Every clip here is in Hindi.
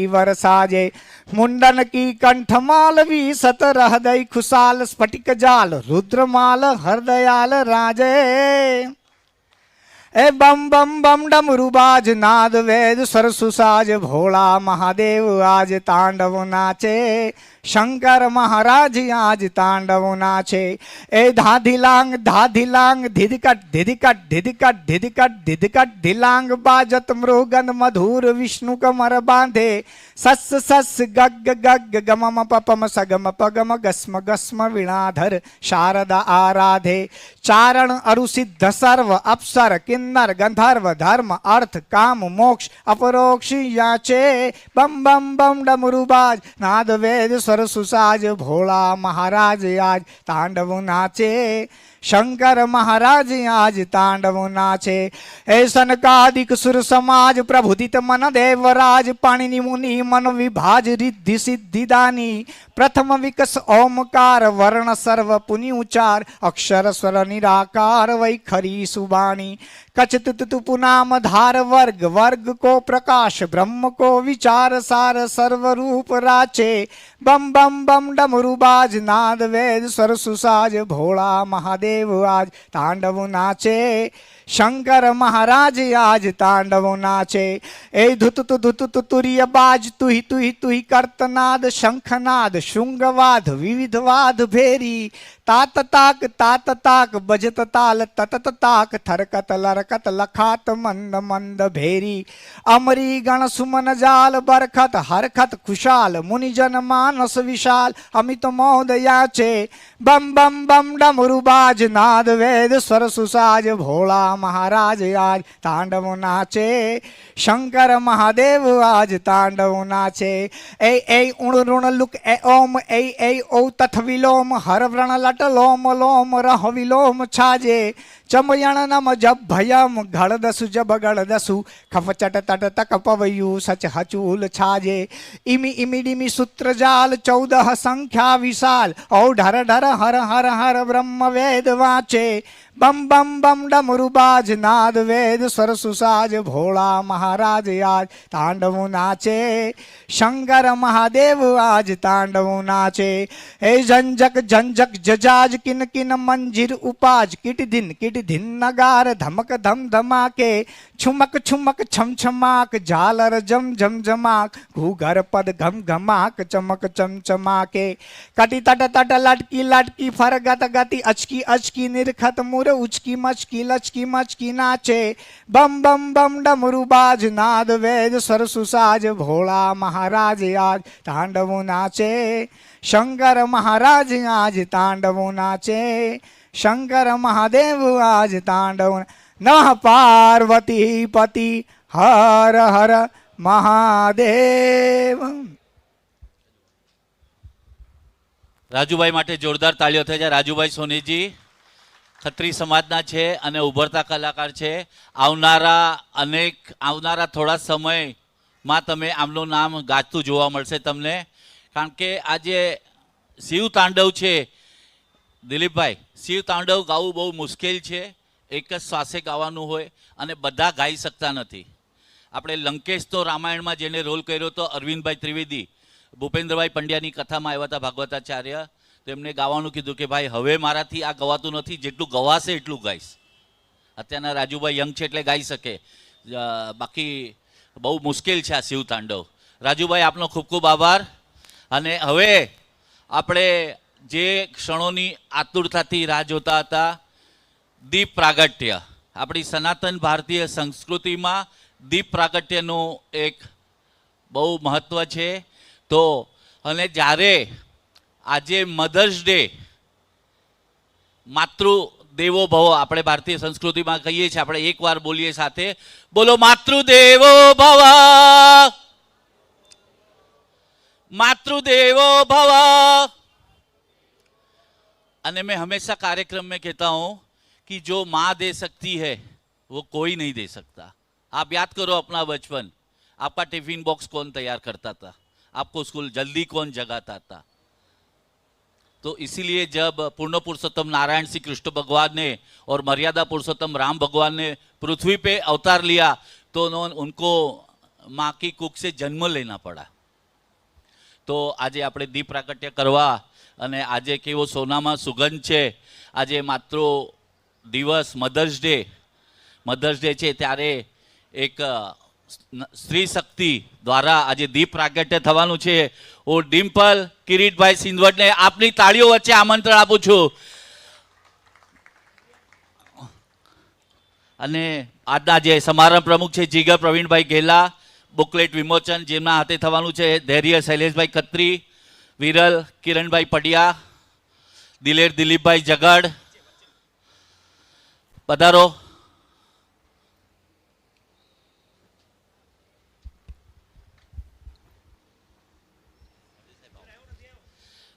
वरसाजे मुंडन की कंठमाल भी सत हृदय खुशाल स्फटिक जाल रुद्रमाल हृदयाल राजे ए बम बम बम डमरुबाज नाद वेद सरसुसाज भोला महादेव आज तांडव नाचे शंकर महाराज आज तांडव नाचे ए धाधिलांग धिदकट धिदकट धिदकट धिदकट धिदकट धिलांग बाजत मृगन मधुर विष्णु कमर बांधे सस सस गग गग गमम पपम सगम पगम गस्म गस्म वीणाधर शारदा आराधे चारण अरुसिद्ध सर्व अप्सर किन्नर गंधर्व धर्म अर्थ काम मोक्ष अपरोक्ष याचे बम बम बम डमरुबाज नाद वेद सरसुसाज भोला महाराज आज तांडव नाचे शंकर महाराज आज तांडव नाचे ए सनकादिक सुर समाज प्रभुदित मन देवराज पाणिनि मुनि मन विभाज रिद्धि सिद्धि दानी प्रथम विकस ओमकार वर्ण सर्व पुनि उचार अक्षर स्वर निराकार वैखरी सुबाणी कचित तुतु पुनाम धार वर्ग वर्ग को प्रकाश ब्रह्म को विचार सार सर्व रूप राचे बम बम बम डमरुबाज नाद वेद सरसुसाज भोला महादेव आज तांडव नाचे शंकर महाराज आज तांडव नाचे ए धुत तुरीय बाज तुही कर्तनाद शंखनाद शुंगवाद विविधवाद भेरी तात ताक बजत ताल ततत ताक थरकत लरकत लखात मंद मंद भेरी अमरी गण सुमन जाल बरखत हरखत खुशाल मुनिजन मानस विशाल अमित मोदयाचे बम बम बम डमरुबाज नाद वेद सरसुसाज भोला महाराज आज तांडव नाचे शंकर महादेव आज तांडव नाचे ए उण ऋण लुक ए ओम ए ओ तथ विलोम हर व्रण लट लोम लोम रह विलोम छाजे चमयण नम जब भयम घड़ दसु जब गड़ दसु खफ चट तट तक पवयु सच हचूल छाजे इमि इमि डिमि सूत्र जाल 14 संख्या विशाल औ ढर ढर हर हर हर ब्रह्म वेद वाचे बम बम बम डमरुबाज नाद वेद सरसुसाज भोला महाराज आज तांडव नाचे शंकर महादेव आज तांडव नाचे हे झंझक झंझक जजाज किन किन मंजिर उपाज किट दिन नगार धमक धम धमाके छुमक छुमक छम छमाक झालर जम झम झमाक घूघर पद घम घमाक चमक चम चमाके कटी तट तट लटकी लटकी फरगत गति अचकी अचकी निर्खत मुर उचकी मचकी लचकी मचकी नाचे बम बम बम डमरुबाज नाद वेद सरसुसाज भोला महाराज आज तांडव नाचे शंकर महाराज आज तांडव नाचे शंकर महादेव आज तांडव नमः पार्वती पति हर हर महादेव। રાજુભાઈ માટે જોરદાર તાળીઓ થઈ જાય। રાજુભાઈ સોનીજી ખત્રી સમાજના છે અને ઉભરતા કલાકાર છે। આવનારા થોડા સમયમાં તમે આમનું નામ ગાજતું જોવા મળશે તમને, કારણ કે આજે શિવ તાંડવ છે દિલીપભાઈ, શિવ તાંડવ ગાવું બહુ મુશ્કેલ છે। એક જ શ્વાસે ગાવાનું હોય અને બધા ગાઈ શકતા નથી। આપણે લંકેશ તો રામાયણમાં જેને રોલ કર્યો હતો અરવિંદભાઈ ત્રિવેદી, ભૂપેન્દ્રભાઈ પંડ્યાની કથામાં આવ્યા હતા ભાગવતાચાર્ય, તેમને ગાવાનું કીધું કે ભાઈ હવે મારાથી આ ગવાતું નથી, જેટલું ગવાશે એટલું ગાઈશ। અત્યારના રાજુભાઈ યંગ છે એટલે ગાઈ શકે, બાકી બહુ મુશ્કેલ છે આ શિવ તાંડવ। રાજુભાઈ આપનો ખૂબ ખૂબ આભાર। અને હવે આપણે જે ક્ષણોની આતુરતાથી રાહ જોતા હતા, દીપ પ્રાગટ્ય, આપણી સનાતન ભારતીય સંસ્કૃતિમાં દીપ પ્રાગટ્યનું એક બહુ મહત્ત્વ છે। તો અને જ્યારે આજે મધર્સ ડે, માતૃ દેવો ભવ આપણે ભારતીય સંસ્કૃતિમાં કહીએ છીએ, આપણે એકવાર બોલીએ સાથે, બોલો માતૃદેવો ભવ, मातृदेवो भव। અને मैं हमेशा कार्यक्रम में कहता हूं कि जो माँ दे सकती है वो कोई नहीं दे सकता। आप याद करो अपना बचपन, आपका टिफिन बॉक्स कौन तैयार करता था, आपको स्कूल जल्दी कौन जगाता था। तो इसीलिए जब पूर्ण पुरुषोत्तम नारायण श्री कृष्ण भगवान ने और मर्यादा पुरुषोत्तम राम भगवान ने पृथ्वी पे अवतार लिया तो उनको माँ की कुख से जन्म लेना पड़ा। तो आज આપણે દીપ પ્રાગટ્ય કરવા અને આજે કેવો સોનામાં સુગંધ છે, આજે માત્ર દિવસ મધર્સ ડે છે ત્યારે એક સ્ત્રી શક્તિ દ્વારા આજે દીપ પ્રાગટ્ય થવાનું છે। હું ડિમ્પલ કિરીટભાઈ સિંધવટને આપની તાળીઓ વચ્ચે આમંત્રણ આપું છું। અને આજના જે સમારંભ પ્રમુખ છે જીગર પ્રવીણભાઈ ઘેલા, બુકલેટ વિમોચન જેમના હાથે થવાનું છે ધૈર્ય શૈલેષભાઈ ખત્રી, વિરલ કિરણભાઈ પડિયા, દિલેર દિલીપભાઈ જગડ, પધારો।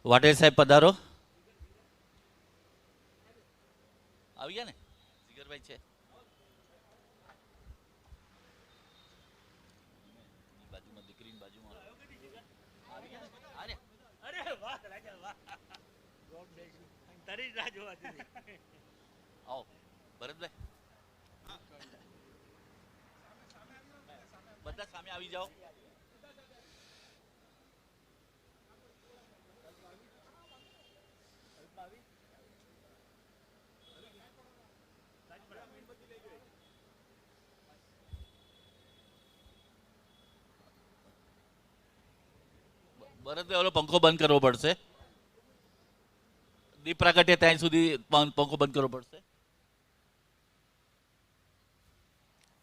વાટેલ સાહેબ પધારો। આવી ગયા ને જીગરભાઈ છે? બાજુમાં દીકરીની બાજુમાં આવો ભરતભાઈ, બધા સામે આવી જાઓ। ભરતભાઈ ઓલો પંખો બંધ કરવો પડશે, દીપ પ્રાગટ્ય ત્યાં સુધી પંખો બંધ કરવો પડશે।